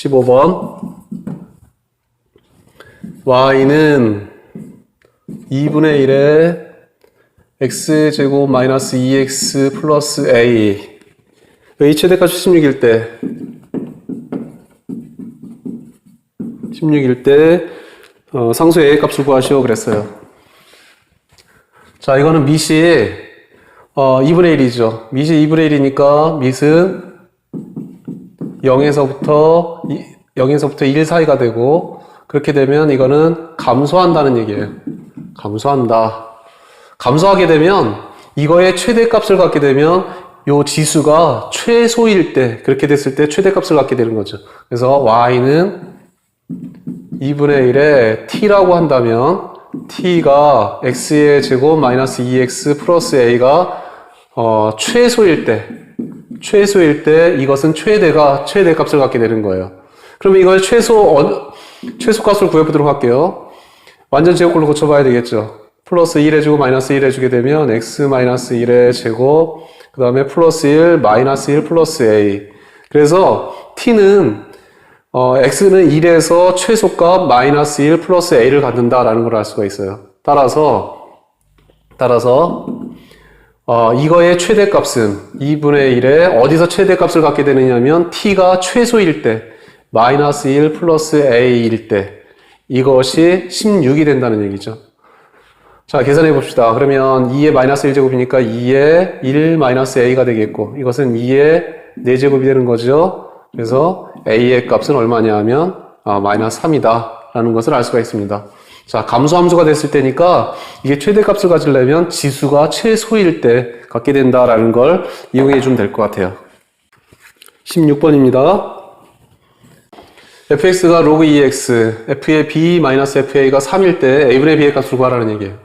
15번. y는 2분의 1에 x제곱 마이너스 2x 플러스 a. 이 최대값이 16일 때 상수 a의 값을 구하시오 그랬어요. 자, 이거는 밑이 2분의 1이죠. 밑이 2분의 1이니까 밑은 0에서부터 1 사이가 되고, 그렇게 되면 이거는 감소한다는 얘기예요. 감소한다. 감소하게 되면 이거의 최대값을 갖게 되면 요 지수가 최소일 때, 그렇게 됐을 때 최대값을 갖게 되는 거죠. 그래서 y는 2분의 1에 t라고 한다면 t가 x의 제곱 마이너스 2x 플러스 a가 최소일 때 이것은 최대값을 갖게 되는 거예요. 그러면 이걸 최소값을 구해보도록 할게요. 완전 제곱꼴로 고쳐봐야 되겠죠. 플러스 1 해주고 마이너스 1 해주게 되면 x 마이너스 1의 제곱, 그 다음에 플러스 1 마이너스 1 플러스 a. 그래서 t는 x는 1에서 최소값 마이너스 1 플러스 a를 갖는다라는 걸 알 수가 있어요. 따라서 이거의 최대값은 2분의 1에 어디서 최대값을 갖게 되느냐면 t가 최소일 때 마이너스 1 플러스 a일 때 이것이 16이 된다는 얘기죠. 자, 계산해 봅시다. 그러면 2의 마이너스 1제곱이니까 2의 1 마이너스 a가 되겠고, 이것은 2의 4제곱이 되는 거죠. 그래서 a의 값은 얼마냐 하면 마이너스 3이다 라는 것을 알 수가 있습니다. 자, 감소함수가 됐을 때니까 이게 최대값을 가지려면 지수가 최소일 때 갖게 된다라는 걸 이용해 주면 될 것 같아요. 16번입니다. fx가 log 2x, f의 b 마이너스 fa가 3일 때 a분의 b의 값을 구하라는 얘기예요.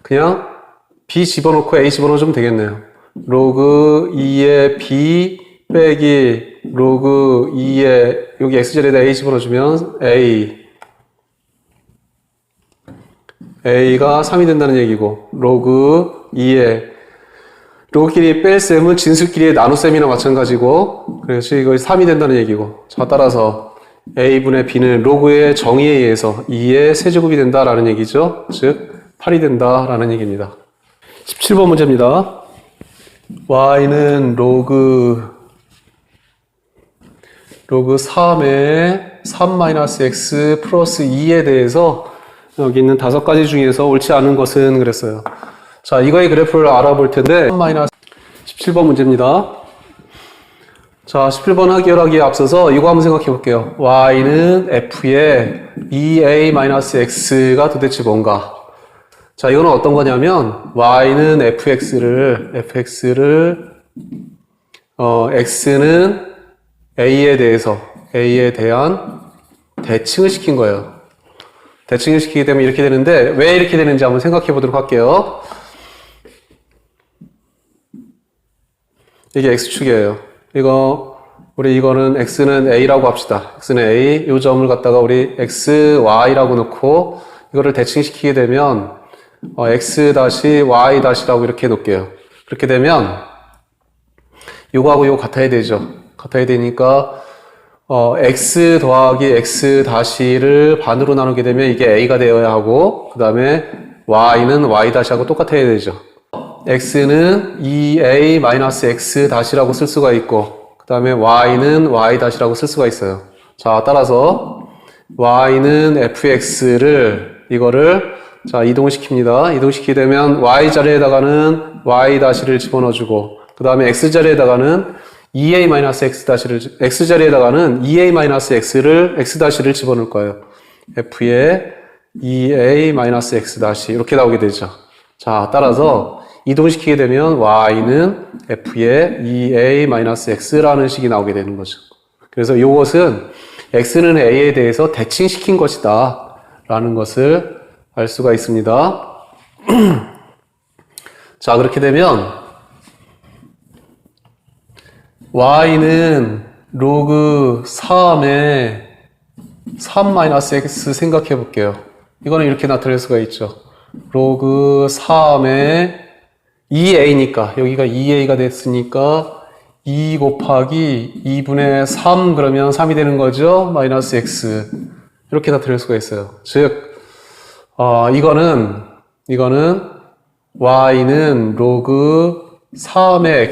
그냥 b 집어넣고 a 집어넣으면 되겠네요. log 2의 b 빼기 log 2의 여기 x자리에다 a 집어넣어주면 a가 3이 된다는 얘기고, log 2의 log끼리 뺄셈은 진수끼리의 나눗셈이나 마찬가지고, 그래서 이거 3이 된다는 얘기고, 자, 따라서 a분의 b는 로그의 정의에 의해서 2의 세제곱이 된다라는 얘기죠. 즉 8이 된다라는 얘기입니다. 17번 문제입니다. y는 로그 3의 3-x 플러스 2에 대해서 여기 있는 5가지 중에서 옳지 않은 것은 그랬어요. 자, 이거의 그래프를 알아볼 텐데 17번 문제입니다. 자, 17번 해결하기에 앞서서 이거 한번 생각해 볼게요. y는 f의 2a-x가 도대체 뭔가? 자, 이거는 어떤 거냐면 y는 fx를 x는 a에 대한 대칭을 시킨 거예요. 대칭을 시키게 되면 이렇게 되는데 왜 이렇게 되는지 한번 생각해 보도록 할게요. 이게 x축이에요. 이거는 x는 a라고 합시다. x는 a, 이 점을 갖다가 우리 xy라고 놓고 이거를 대칭시키게 되면 x-y-라고 이렇게 놓을게요. 그렇게 되면 요거하고 요거 같아야 되죠. 같아야 되니까 x 더하기 x-를 반으로 나누게 되면 이게 a가 되어야 하고, 그 다음에 y는 y-하고 똑같아야 되죠. x는 2a-x-라고 쓸 수가 있고, 그 다음에 y는 y-라고 쓸 수가 있어요. 자, 따라서 y는 fx를 이거를 자, 이동시킵니다. 이동시키게 되면 y 자리에다가는 y-를 집어넣어주고, 그 다음에 x 자리에다가는 2a-x-를 x자리에다가는 2a-x를 x-를 집어넣을 거예요. f의 2a-x- 이렇게 나오게 되죠. 자, 따라서 이동시키게 되면 y는 f의 2a-x라는 식이 나오게 되는 거죠. 그래서 이것은 x는 a에 대해서 대칭시킨 것이다 라는 것을 알 수가 있습니다. 자, 그렇게 되면 y는 log 3의 3-x 생각해 볼게요. 이거는 이렇게 나타낼 수가 있죠. log 3의 2a니까 여기가 2a가 됐으니까 2 곱하기 2분의 3 그러면 3이 되는 거죠. 마이너스 x. 이렇게 나타낼 수가 있어요. 즉, 이거는 y는 로그 3의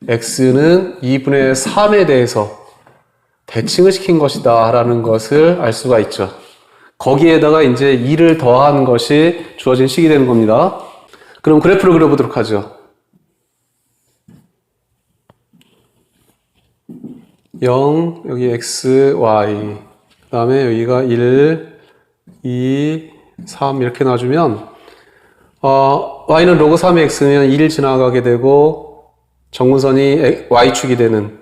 x는 2분의 3에 대해서 대칭을 시킨 것이다 라는 것을 알 수가 있죠. 거기에다가 이제 2를 더한 것이 주어진 식이 되는 겁니다. 그럼 그래프를 그려보도록 하죠. 0, 여기 x, y, 그 다음에 여기가 1, 2, 3 이렇게 놔주면 y는 로그 3의 x면 1 지나가게 되고 정근선이 y축이 되는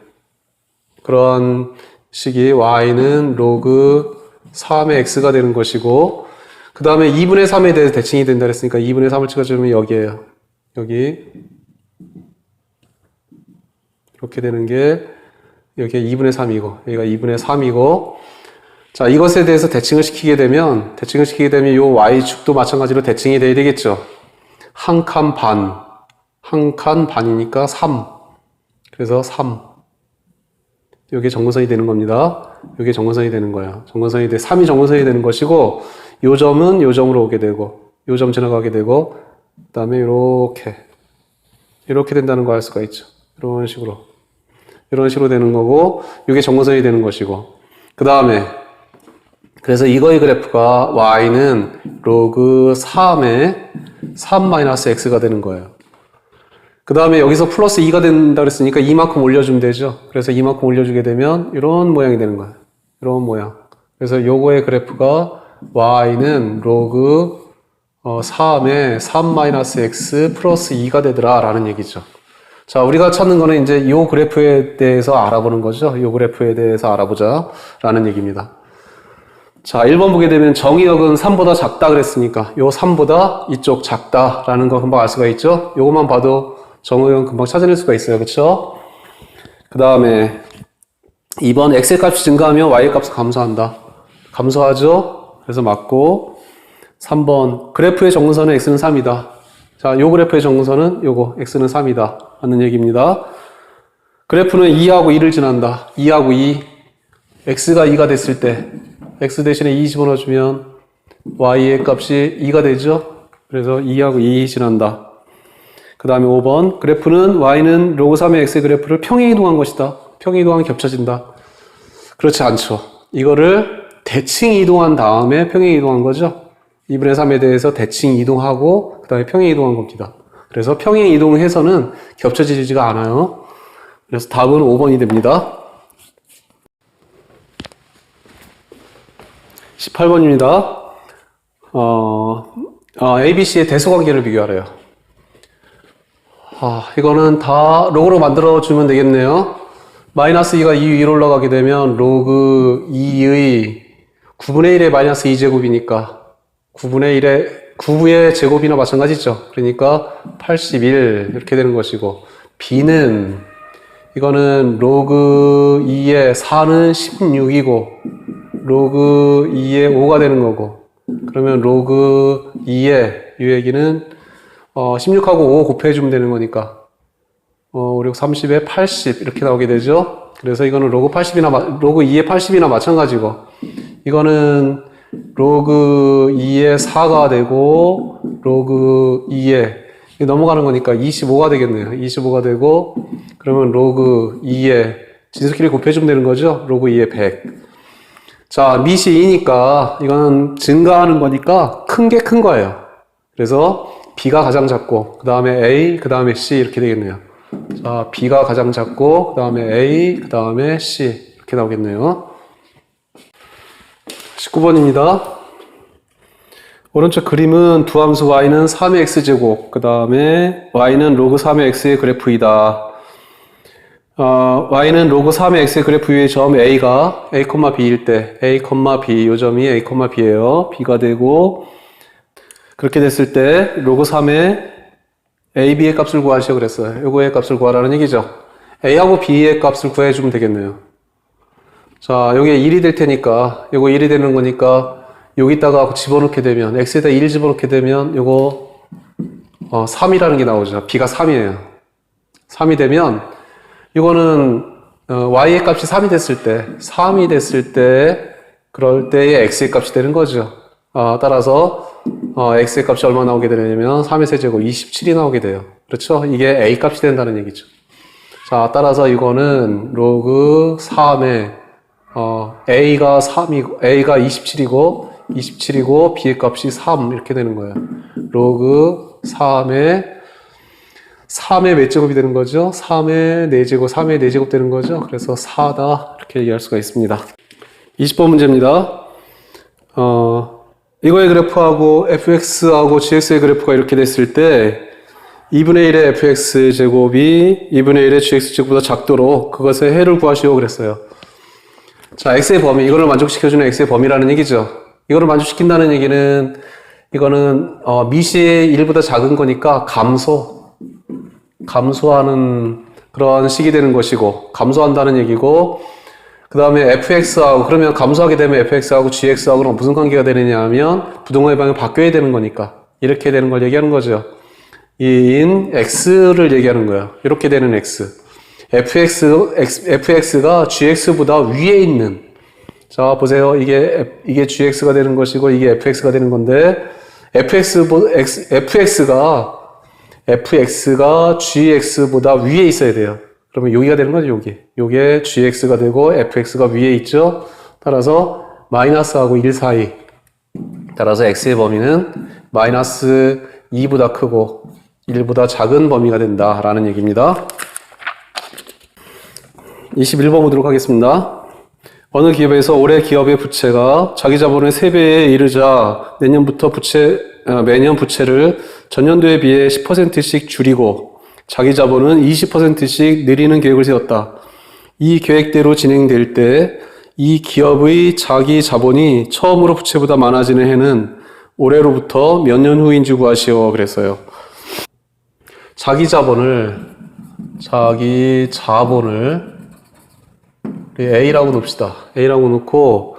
그런 식이 y는 로그 3의 x가 되는 것이고 그 다음에 2분의 3에 대해서 대칭이 된다 그랬으니까 2분의 3을 찍어주면 여기에요. 여기 이렇게 되는 게 여기가 2분의 3이고 여기가 2분의 3이고 자 이것에 대해서 대칭을 시키게 되면 이 y축도 마찬가지로 대칭이 돼야 되겠죠. 한 칸 반이니까 3 그래서 3 이게 정근선이 되는 겁니다. 이게 정근선이 되는 거야. 3이 정근선이 되는 것이고 요 점은 요 점으로 오게 되고 요 점 지나가게 되고 그 다음에 이렇게 된다는 거 알 수가 있죠. 이런 식으로 되는 거고 이게 정근선이 되는 것이고 그 다음에 그래서 이거의 그래프가 y는 로그 3의 3-x가 되는 거예요. 그 다음에 여기서 플러스 2가 된다 그랬으니까 이만큼 올려주면 되죠. 그래서 이만큼 올려주게 되면 이런 모양이 되는 거예요. 이런 모양. 그래서 요거의 그래프가 y는 로그 3의 3-x 플러스 2가 되더라 라는 얘기죠. 자, 우리가 찾는 거는 이제 요 그래프에 대해서 알아보는 거죠. 요 그래프에 대해서 알아보자 라는 얘기입니다. 자, 1번 보게 되면 정의역은 3보다 작다 그랬으니까 요 3보다 이쪽 작다라는 거 금방 알 수가 있죠. 요것만 봐도 정의역은 금방 찾아낼 수가 있어요. 그쵸? 그 다음에 2번 x의 값이 증가하면 y의 값을 감소한다. 감소하죠? 그래서 맞고 3번 그래프의 정근선은 x는 3이다. 자, 요 그래프의 정근선은 요거 x는 3이다. 하는 얘기입니다. 그래프는 2하고 2를 지난다. 2하고 2 x가 2가 됐을 때 x 대신에 2 집어넣어주면 y의 값이 2가 되죠. 그래서 2하고 2 지난다. 그 다음에 5번 그래프는 y는 로그 3의 x의 그래프를 평행 이동한 것이다. 평행 이동하면 겹쳐진다. 그렇지 않죠. 이거를 대칭 이동한 다음에 평행 이동한 거죠. 2분의 3에 대해서 대칭 이동하고 그 다음에 평행 이동한 겁니다. 그래서 평행 이동해서는 겹쳐지지가 않아요. 그래서 답은 5번이 됩니다. 18번입니다. ABC의 대소관계를 비교하래요. 이거는 다 로그로 만들어주면 되겠네요. 마이너스 2가 2 위로 올라가게 되면 로그 2의 9분의 1의 마이너스 2제곱이니까 9의 제곱이나 마찬가지죠. 그러니까 81 이렇게 되는 것이고 B는 이거는 로그 2의 4는 16이고 로그 2의 5가 되는 거고 그러면 로그 2의 이 얘기는 16하고 5 곱해주면 되는 거니까 5, 6, 30에 80 이렇게 나오게 되죠. 그래서 이거는 로그 2의 80이나 마찬가지고 이거는 로그 2의 4가 되고 로그 2의 넘어가는 거니까 25가 되겠네요. 25가 되고 그러면 로그 2의 진수끼리 곱해주면 되는 거죠. 로그 2의 100. 자, 밑이 2니까 이거는 증가하는 거니까 큰 게 큰 거예요. 그래서 B가 가장 작고 그 다음에 A, 그 다음에 C 이렇게 되겠네요. 자, B가 가장 작고 그 다음에 A, 그 다음에 C 이렇게 나오겠네요. 19번입니다. 오른쪽 그림은 두 함수 y는 3의 x제곱, 그 다음에 y는 로그 3의 x의 그래프이다. y는 로그 3의 x의 그래프 위의 점 a가 a, b일 때 a, b, 요 점이 a, b예요. b가 되고 그렇게 됐을 때 로그 3의 a, b의 값을 구하시오 그랬어요. 요거의 값을 구하라는 얘기죠. a하고 b의 값을 구해주면 되겠네요. 자, 여기에 1이 될 테니까 요거 1이 되는 거니까 여기다가 집어넣게 되면 x에다 1 집어넣게 되면 요거 3이라는 게 나오죠. b가 3이에요. 3이 되면 이거는 y의 값이 3이 됐을 때 그럴 때의 x의 값이 되는 거죠. 따라서 x의 값이 얼마 나오게 되냐면 3의 세제곱 27이 나오게 돼요. 그렇죠? 이게 a 값이 된다는 얘기죠. 자, 따라서 이거는 로그 3의 a가 27이고 b의 값이 3 이렇게 되는 거예요. 로그 3의 몇 제곱이 되는 거죠? 3의 4제곱, 3의 4제곱 되는 거죠? 그래서 4다 이렇게 얘기할 수가 있습니다. 20번 문제입니다. 이거의 그래프하고 fx하고 gx의 그래프가 이렇게 됐을 때 2분의 1의 fx 제곱이 2분의 1의 gx 제곱보다 작도록 그것의 해를 구하시오 그랬어요. 자, x의 범위, 이거를 만족시켜주는 x의 범위라는 얘기죠. 이거를 만족시킨다는 얘기는 이거는 미시의 1보다 작은 거니까 감소하는 그런 식이 되는 것이고 감소한다는 얘기고, 그 다음에 fx하고, 그러면 감소하게 되면 fx하고 gx하고는 무슨 관계가 되느냐 하면 부동호의 방향이 바뀌어야 되는 거니까 이렇게 되는 걸 얘기하는 거죠. 인 x를 얘기하는 거예요. 이렇게 되는 x. fx가 gx보다 위에 있는, 자 보세요. 이게 gx가 되는 것이고 이게 fx가 되는 건데 fx가 gx보다 위에 있어야 돼요. 그러면 여기가 되는 거죠. 요게 gx가 되고 fx가 위에 있죠. 따라서 마이너스하고 1 사이. 따라서 x의 범위는 마이너스 2보다 크고 1보다 작은 범위가 된다라는 얘기입니다. 21번 보도록 하겠습니다. 어느 기업에서 올해 기업의 부채가 자기 자본의 3배에 이르자 내년부터 매년 부채를 전년도에 비해 10%씩 줄이고 자기 자본은 20%씩 늘리는 계획을 세웠다. 이 계획대로 진행될 때 이 기업의 자기 자본이 처음으로 부채보다 많아지는 해는 올해로부터 몇 년 후인지 구하시오 그랬어요. 자기 자본을 A라고 놓읍시다. A라고 놓고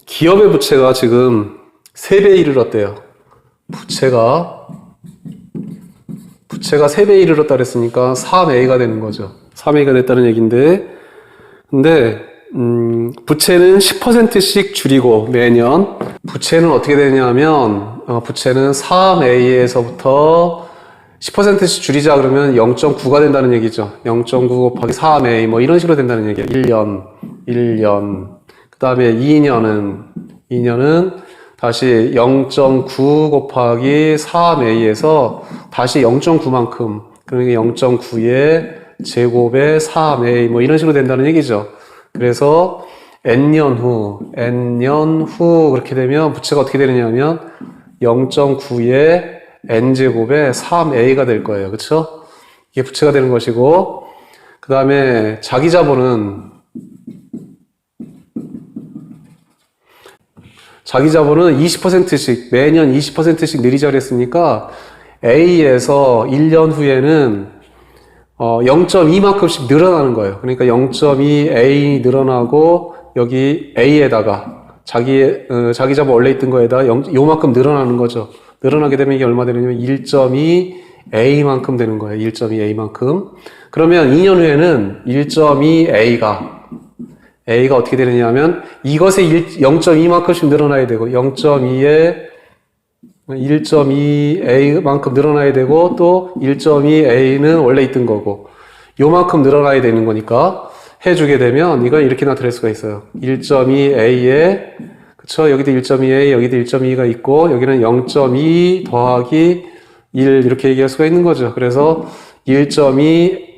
기업의 부채가 지금 3배에 이르렀대요. 부채가 3배에 이르렀다 그랬으니까 3A가 되는 거죠. 3A가 됐다는 얘기인데, 근데 부채는 10%씩 줄이고 매년 부채는 어떻게 되냐면 부채는 3A에서부터 10%씩 줄이자 그러면 0.9가 된다는 얘기죠. 0.9 곱하기 3A 뭐 이런 식으로 된다는 얘기예요. 1년. 그 다음에 2년은 다시 0.9 곱하기 3A에서 다시 0.9만큼, 그러니까 0.9의 제곱에 3A 뭐 이런 식으로 된다는 얘기죠. 그래서 N년 후 그렇게 되면 부채가 어떻게 되느냐면 0.9의 N제곱에 3A가 될 거예요. 그렇죠? 이게 부채가 되는 것이고, 그 다음에 자기 자본은 20%씩 매년 20%씩 늘리자 그랬으니까 A에서 1년 후에는 0.2만큼씩 늘어나는 거예요. 그러니까 0.2A 늘어나고 여기 A에다가 자기 자본 원래 있던 거에다 요만큼 늘어나는 거죠. 늘어나게 되면 이게 얼마 되느냐면 1.2A만큼 되는 거예요. 1.2A만큼. 그러면 2년 후에는 1.2A가 어떻게 되느냐 하면 이것에 0.2만큼씩 늘어나야 되고 1.2A만큼 늘어나야 되고 또 1.2A는 원래 있던 거고 요만큼 늘어나야 되는 거니까 해주게 되면 이건 이렇게 나타낼 수가 있어요. 1.2A에 그쵸? 여기도 1.2A, 여기도 1.2가 있고 여기는 0.2 더하기 1 이렇게 얘기할 수가 있는 거죠. 그래서 1.2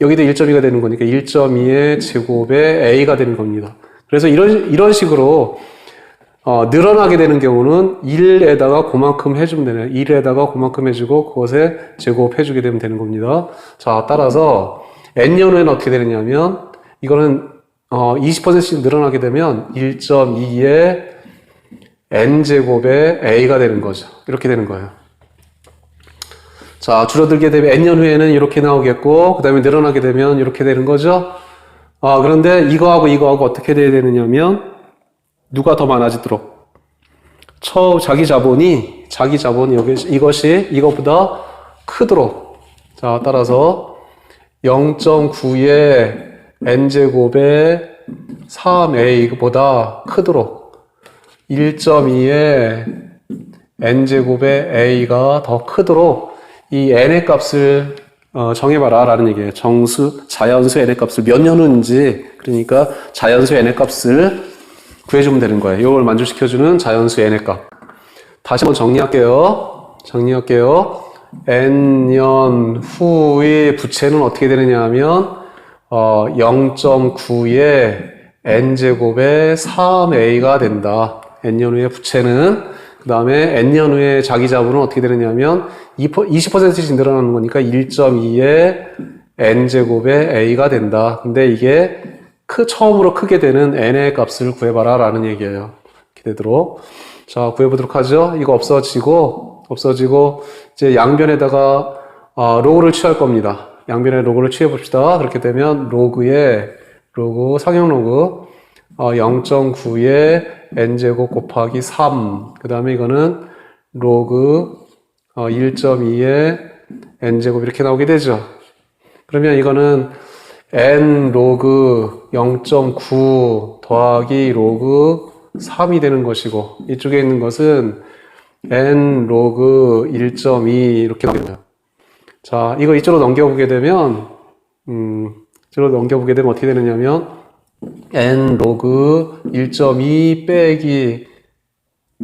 여기도 1.2가 되는 거니까 1.2의 제곱에 A가 되는 겁니다. 그래서 이런 식으로 늘어나게 되는 경우는 1에다가 그만큼 해주면 되네요. 1에다가 그만큼 해주고 그것에 제곱해주게 되면 되는 겁니다. 자, 따라서 N년 후에는 어떻게 되느냐면 이거는 20%씩 늘어나게 되면 1.2의 N제곱에 A가 되는 거죠. 이렇게 되는 거예요. 자, 줄어들게 되면 N년 후에는 이렇게 나오겠고 그 다음에 늘어나게 되면 이렇게 되는 거죠. 그런데 이거하고 어떻게 돼야 되느냐면 누가 더 많아지도록 자기 자본이 이것이 이거보다 크도록 자, 따라서 0.9의 n제곱의 3a보다 크도록 1.2의 n제곱의 a가 더 크도록 이 n의 값을 정해봐라 라는 얘기예요. 자연수 n의 값을 몇 년인지, 그러니까 자연수 n의 값을 구해주면 되는 거예요. 이걸 만족시켜주는 자연수 n의 값. 다시 한번 정리할게요. n년 후의 부채는 어떻게 되느냐 하면 0.9의 n제곱의 3a가 된다. n년 후의 부채는. 그 다음에 n년 후의 자기자본은 어떻게 되느냐 하면 20%씩 늘어나는 거니까 1.2의 n제곱의 a가 된다. 근데 이게 처음으로 크게 되는 n의 값을 구해봐라 라는 얘기예요. 이렇게 되도록. 자, 구해보도록 하죠. 이거 없어지고 이제 양변에다가 로그를 취할 겁니다. 양변에 로그를 취해봅시다. 그렇게 되면 상형 로그 0.9의 n제곱 곱하기 3. 그 다음에 이거는 로그 1.2의 n제곱 이렇게 나오게 되죠. 그러면 이거는 n 로그 0.9 더하기 로그 3이 되는 것이고, 이쪽에 있는 것은 n 로그 1.2 이렇게 나옵니다. 자, 이거 이쪽으로 넘겨보게 되면 어떻게 되느냐면 n 로그 1.2 빼기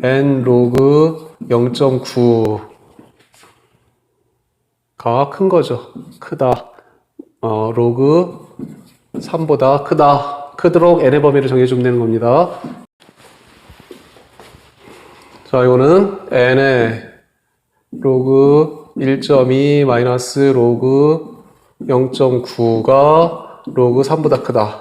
n 로그 0.9가 큰 거죠. 크다. 로그 3보다 크도록 n의 범위를 정해주면 되는 겁니다. 자, 이거는 n의 로그 1.2 마이너스 로그 0.9가 로그 3보다 크다.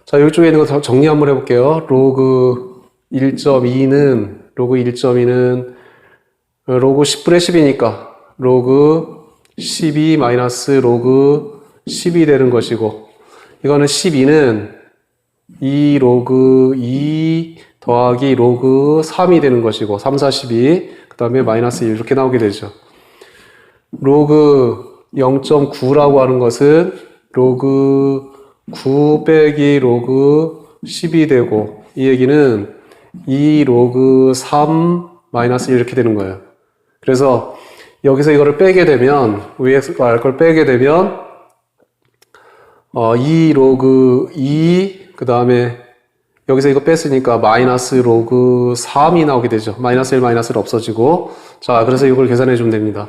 자, 이쪽에 있는 거 정리 한번 해볼게요. 로그 1.2는 로그 10분의 10이니까 로그 12 마이너스 로그 10이 되는 것이고, 이거는 12는 2 로그 2 더하기 로그 3이 되는 것이고, 3, 4, 12, 그 다음에 마이너스 1 이렇게 나오게 되죠. 로그 0.9라고 하는 것은 로그 9 빼기 로그 10이 되고, 이 얘기는 2 로그 3 마이너스 1 이렇게 되는 거예요. 그래서 여기서 이거를 빼게 되면, 위에서 걸 빼게 되면 2 로그 2, 그 다음에 여기서 이거 뺐으니까 마이너스 로그 3이 나오게 되죠. 마이너스 1, 마이너스 1 없어지고. 자, 그래서 이걸 계산해 주면 됩니다.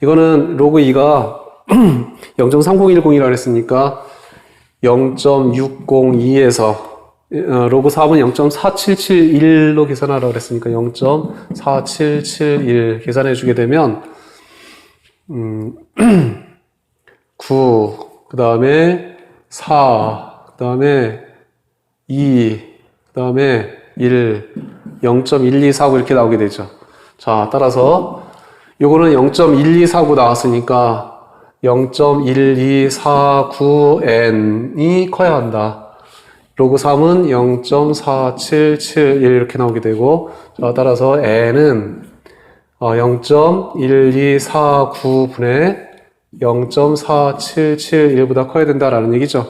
이거는 로그 2가 0.3010이라고 했으니까 0.602에서 로그 3은 0.4771로 계산하라고 했으니까 0.4771 계산해 주게 되면 9, 그 다음에 4, 그 다음에 2, 그 다음에 1, 0.1249 이렇게 나오게 되죠. 자, 따라서 요거는 0.1249 나왔으니까 0.1249n이 커야 한다. 로그 3은 0.4771 이렇게 나오게 되고, 자, 따라서 n은 0.1249분의 0.4771보다 커야 된다라는 얘기죠.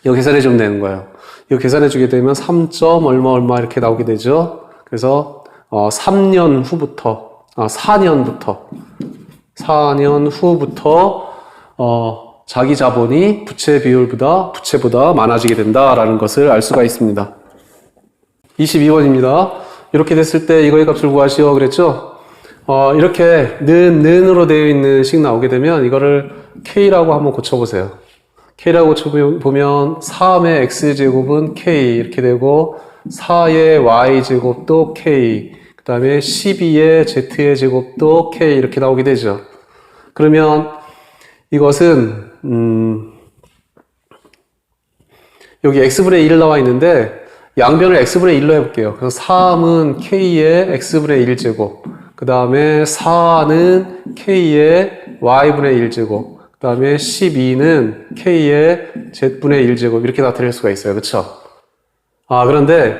이거 계산해 주면 되는 거예요. 이거 계산해 주게 되면 3. 얼마 이렇게 나오게 되죠. 그래서 4년 후부터 자기 자본이 부채보다 많아지게 된다라는 것을 알 수가 있습니다. 22번입니다. 이렇게 됐을 때 이거의 값을 구하시오 그랬죠? 이렇게 는으로 되어 있는 식 나오게 되면 이거를 K라고 한번 고쳐보세요. K라고 고쳐보면 3의 X제곱은 K 이렇게 되고 4의 Y제곱도 K, 그 다음에 12의 Z의 제곱도 K 이렇게 나오게 되죠. 그러면 이것은 여기 X분의 1 나와 있는데 양변을 X분의 1로 해볼게요. 그래서 3은 K의 X분의 1제곱, 그 다음에 4는 K의 Y분의 1제곱, 그 다음에 12는 K의 Z분의 1제곱 이렇게 나타낼 수가 있어요. 그쵸? 그런데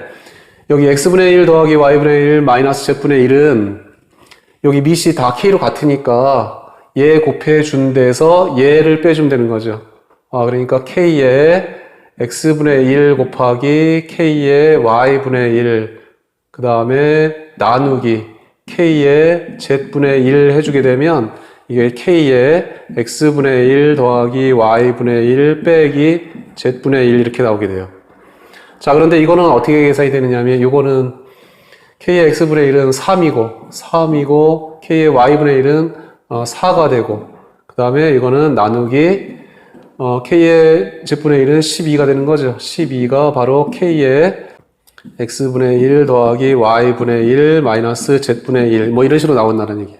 여기 X분의 1 더하기 Y분의 1 마이너스 Z분의 1은 여기 밑이 다 K로 같으니까 얘 곱해준 데서 얘를 빼주면 되는 거죠. 그러니까 K의 X분의 1 곱하기 K의 Y분의 1, 그 다음에 나누기 K의 Z분의 1 해주게 되면 이게 K의 X분의 1 더하기 Y분의 1 빼기 Z분의 1 이렇게 나오게 돼요. 자, 그런데 이거는 어떻게 계산이 되느냐면 이거는 K의 X분의 1은 3이고 K의 Y분의 1은 4가 되고, 그 다음에 이거는 나누기 K의 Z분의 1은 12가 되는 거죠. 12가 바로 K의 X분의 1 더하기 Y분의 1 마이너스 Z분의 1 뭐 이런 식으로 나온다는 얘기예요.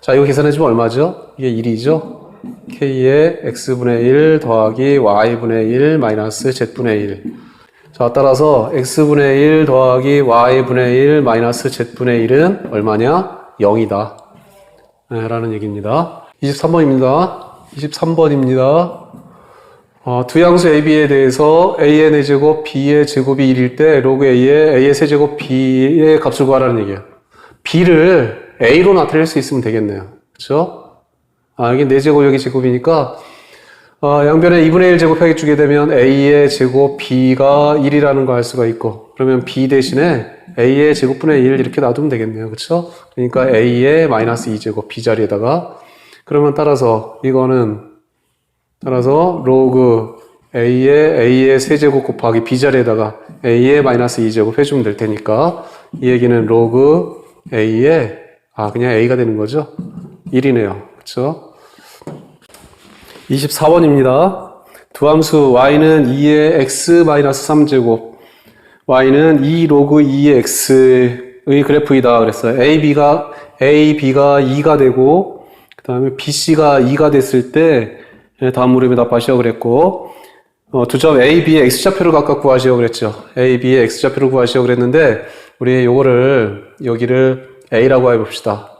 자, 이거 계산해주면 얼마죠? 이게 1이죠. K의 X분의 1 더하기 Y분의 1 마이너스 Z분의 1. 자, 따라서 X분의 1 더하기 Y분의 1 마이너스 Z분의 1은 얼마냐? 0이다. 라는 얘기입니다. 23번입니다. 두 양수 AB에 대해서 AN의 제곱, B의 제곱이 1일 때 로그 A의 세제곱 B의 값을 구하라는 얘기예요. B를 A로 나타낼 수 있으면 되겠네요. 그렇죠? 여기 4제곱, 여기 제곱이니까 양변에 2분의 1 제곱하게 주게 되면 A의 제곱 B가 1이라는 거 알 수가 있고, 그러면 B 대신에 A의 제곱분의 1 이렇게 놔두면 되겠네요. 그렇죠? 그러니까 A의 마이너스 2제곱 B 자리에다가, 그러면 따라서 로그 A의 세제곱 곱하기 B 자리에다가 A의 마이너스 2제곱 해주면 될 테니까, 이 얘기는 로그 A의 그냥 A가 되는 거죠. 1이네요. 그렇죠? 24번입니다. 두 함수 y는 2의 x-3제곱, y는 2 로그 2의 x의 그래프이다 그랬어요. AB가 2가 되고, 그 다음에 BC가 2가 됐을 때 다음 무릎에 답하시오 그랬고, 두 점 A, B의 X좌표를 각각 구하시오 그랬죠. A, B의 X좌표를 구하시오 그랬는데, 우리 여기를 A라고 해봅시다.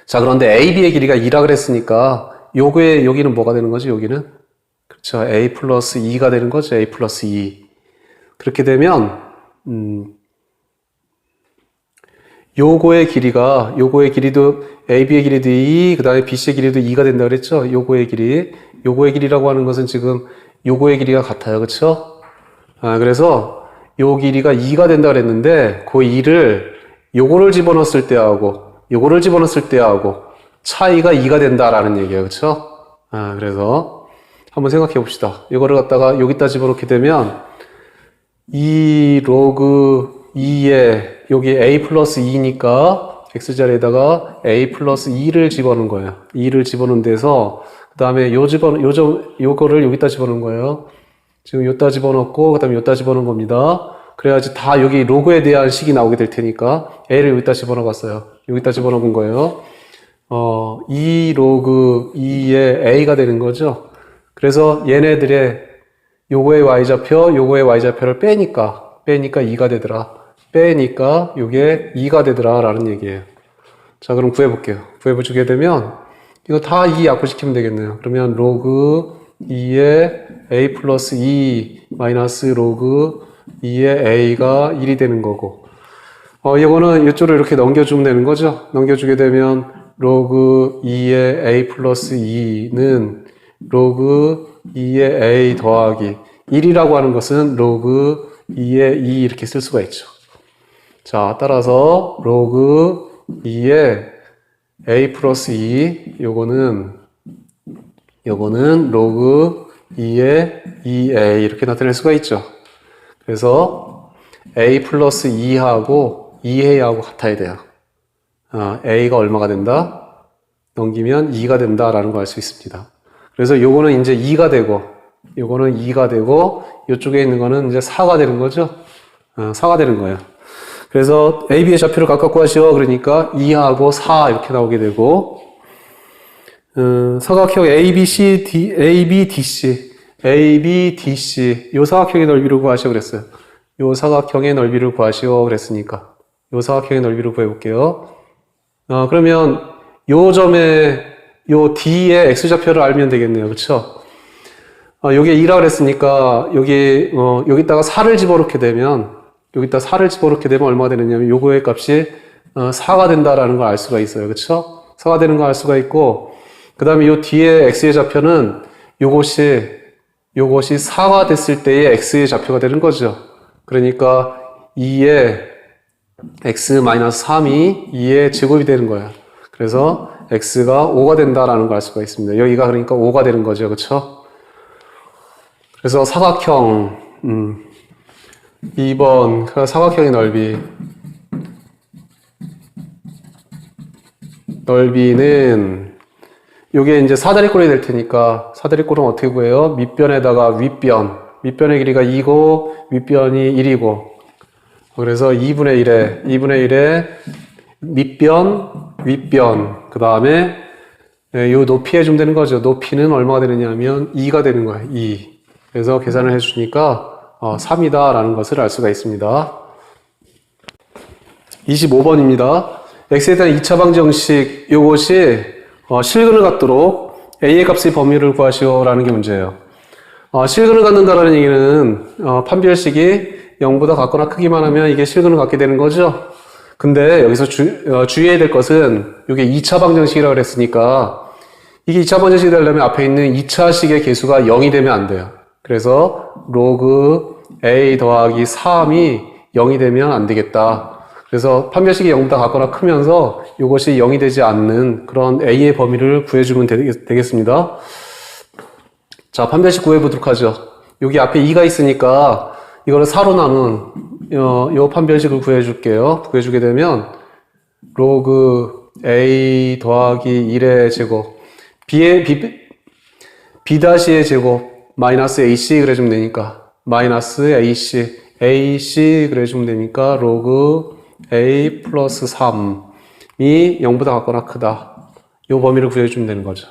자, 그런데 A, B의 길이가 2라 그랬으니까, 여기는 뭐가 되는 거지, 여기는? 그렇죠. A 플러스 2가 되는 거죠. A 플러스 2. 그렇게 되면, 요거의 길이도, AB의 길이도 2, 그 다음에 BC의 길이도 2가 된다 그랬죠. 요거의 길이라고 하는 것은 지금 요거의 길이가 같아요. 그렇죠? 그래서 요 길이가 2가 된다 그랬는데, 그 2를 요거를 집어넣었을 때하고 차이가 2가 된다라는 얘기예요. 그렇죠? 그래서 한번 생각해 봅시다. 이거를 갖다가 여기다 집어넣게 되면 2 로그 2에 여기 A 플러스 2니까 X자리에다가 A 플러스 2를 집어넣은 거예요. 2를 집어넣은 데서 그 다음에 요거를 여기다 집어넣은 거예요. 지금 여기다 집어넣고 그 다음에 여기다 집어넣은 겁니다. 그래야지 다 여기 로그에 대한 식이 나오게 될 테니까 A를 여기다 집어넣어 봤어요. 여기다 집어넣은 거예요. 2 로그 2의 A가 되는 거죠. 그래서 얘네들의 요거의 Y좌표를 빼니까 2가 되더라. 빼니까 요게 2가 되더라 라는 얘기예요. 자, 그럼 구해볼게요. 구해보게 되면 이거 다 2 약분시키면 되겠네요. 그러면 로그 2의 A 플러스 2 마이너스 로그 2의 A가 1이 되는 거고, 이거는 이쪽으로 이렇게 넘겨주면 되는 거죠. 넘겨주게 되면 로그 2의 A 플러스 2는 로그 2의 A 더하기 1이라고 하는 것은 로그 2의 2 이렇게 쓸 수가 있죠. 자, 따라서 로그 2의 A 플러스 2, 요거는 로그 2의 2A 이렇게 나타낼 수가 있죠. 그래서 A 플러스 2하고 2A하고 같아야 돼요. A가 얼마가 된다? 넘기면 2가 된다라는 걸 알 수 있습니다. 그래서 요거는 이제 2가 되고, 요쪽에 있는 거는 이제 4가 되는 거죠. 4가 되는 거예요. 그래서 A, B의 좌표를 각각 구하시오. 그러니까 2하고 4 이렇게 나오게 되고, 사각형 ABDC, 요 사각형의 넓이를 구하시오 그랬어요. 요 사각형의 넓이를 구하시오 그랬으니까, 요 사각형의 넓이를 구해볼게요. 그러면 요 점에, 요 D의 X좌표를 알면 되겠네요. 그쵸? 여기에 2라 그랬으니까, 여기다가 4를 집어넣게 되면, 얼마가 되느냐면, 요거의 값이 4가 된다라는 걸 알 수가 있어요. 그쵸? 4가 되는 걸 알 수가 있고, 그 다음에 요 뒤에 x의 좌표는 요것이 4가 됐을 때의 x의 좌표가 되는 거죠. 그러니까 2의 x-3이 2의 제곱이 되는 거야. 그래서 x가 5가 된다라는 걸 알 수가 있습니다. 여기가 그러니까 5가 되는 거죠. 그렇죠? 그래서 사각형 2번 사각형의 넓이는 요게 이제 사다리꼴이 될 테니까 사다리꼴은 어떻게 구해요? 밑변에다가 밑변의 길이가 2고 윗변이 1이고 그래서 2분의 1에 밑변, 윗변 그 다음에 요 높이 해주면 되는 거죠. 높이는 얼마가 되느냐 하면 2가 되는 거예요. 2. 그래서 계산을 해주니까 3이다 라는 것을 알 수가 있습니다. 25번입니다. x에 대한 2차 방정식 요것이 실근을 갖도록 a의 값의 범위를 구하시오 라는 게 문제예요. 실근을 갖는다라는 얘기는 판별식이 0보다 같거나 크기만 하면 이게 실근을 갖게 되는 거죠. 근데 여기서 주의해야 될 것은 이게 2차 방정식이라고 그랬으니까 이게 2차 방정식이 되려면 앞에 있는 2차식의 개수가 0이 되면 안 돼요. 그래서 로그 a 더하기 3이 0이 되면 안 되겠다. 그래서 판별식이 0보다 같거나 크면서 이것이 0이 되지 않는 그런 a의 범위를 구해주면 되겠습니다. 자, 판별식 구해보도록 하죠. 여기 앞에 2가 있으니까 이거를 4로 나눈 요 판별식을 구해줄게요. 구해주게 되면 로그 a 더하기 1의 제곱 b-의 제곱 마이너스 ac 그래주면 되니까 마이너스 ac 그래주면 되니까 로그 a 플러스 3이 0보다 같거나 크다. 이 범위를 구해주면 되는 거죠.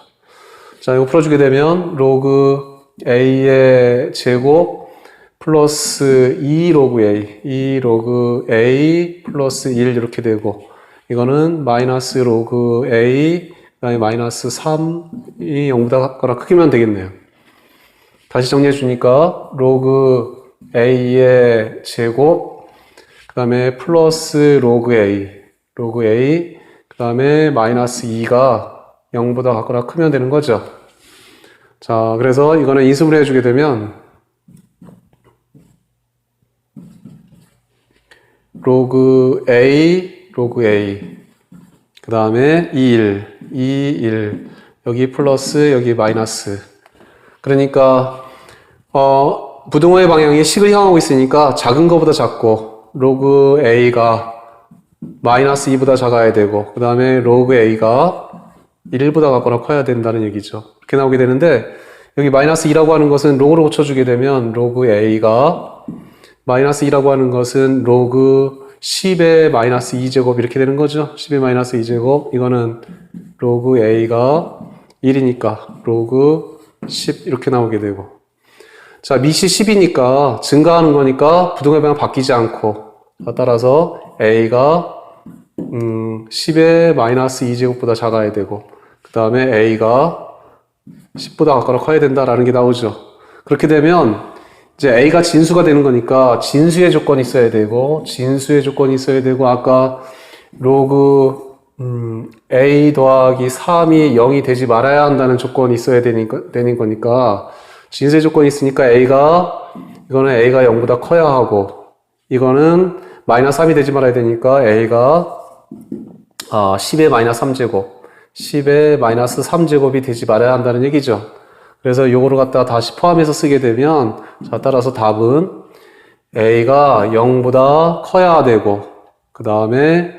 자, 이거 풀어주게 되면 로그 a의 제곱 플러스 2 로그 a 플러스 1 이렇게 되고 이거는 마이너스 로그 a 그다음에 마이너스 3이 0보다 같거나 크기면 되겠네요. 다시 정리해 주니까 로그 a의 제곱 그 다음에 플러스 로그 a 그 다음에 마이너스 2가 0보다 같거나 크면 되는 거죠. 자, 그래서 이거는 인수분해 해주게 되면 로그 a 그 다음에 1 여기 플러스 여기 마이너스 그러니까 부등호의 방향이 식을 향하고 있으니까 작은 거보다 작고 로그 a가 마이너스 2보다 작아야 되고 그 다음에 로그 a가 1보다 같거나 커야 된다는 얘기죠. 이렇게 나오게 되는데 여기 마이너스 2라고 하는 것은 로그로 고쳐주게 되면 로그 a가 마이너스 2라고 하는 것은 로그 10의 마이너스 2제곱 이렇게 되는 거죠. 10의 마이너스 2제곱 이거는 로그 a가 1이니까 로그 10 이렇게 나오게 되고 자, 밑이 10이니까 증가하는 거니까 부등호의 방향 바뀌지 않고 따라서 a가 10의 마이너스 2제곱보다 작아야 되고 그 다음에 a가 10보다 같거나 커야 된다라는 게 나오죠. 그렇게 되면 이제 a가 진수가 되는 거니까 진수의 조건이 있어야 되고 아까 로그 a 더하기 3이 0이 되지 말아야 한다는 조건이 있어야 되는 거니까 진수의 조건이 있으니까 이거는 a가 0보다 커야 하고 이거는 마이너스 3이 되지 말아야 되니까 a가 10의 마이너스 3제곱이 되지 말아야 한다는 얘기죠. 그래서 요거를 갖다 다시 포함해서 쓰게 되면 자, 따라서 답은 a가 0보다 커야 되고 그 다음에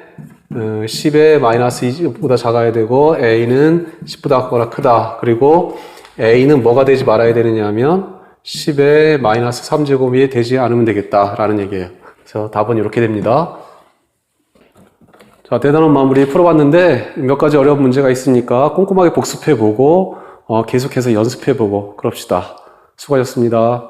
10의 마이너스 2보다 작아야 되고 a는 10보다 같거나 크다. 그리고 a는 뭐가 되지 말아야 되느냐 하면 10의 마이너스 3제곱이 되지 않으면 되겠다라는 얘기예요. 그래서 답은 이렇게 됩니다. 자, 대단원 마무리 풀어봤는데 몇 가지 어려운 문제가 있으니까 꼼꼼하게 복습해보고 계속해서 연습해보고 그럽시다. 수고하셨습니다.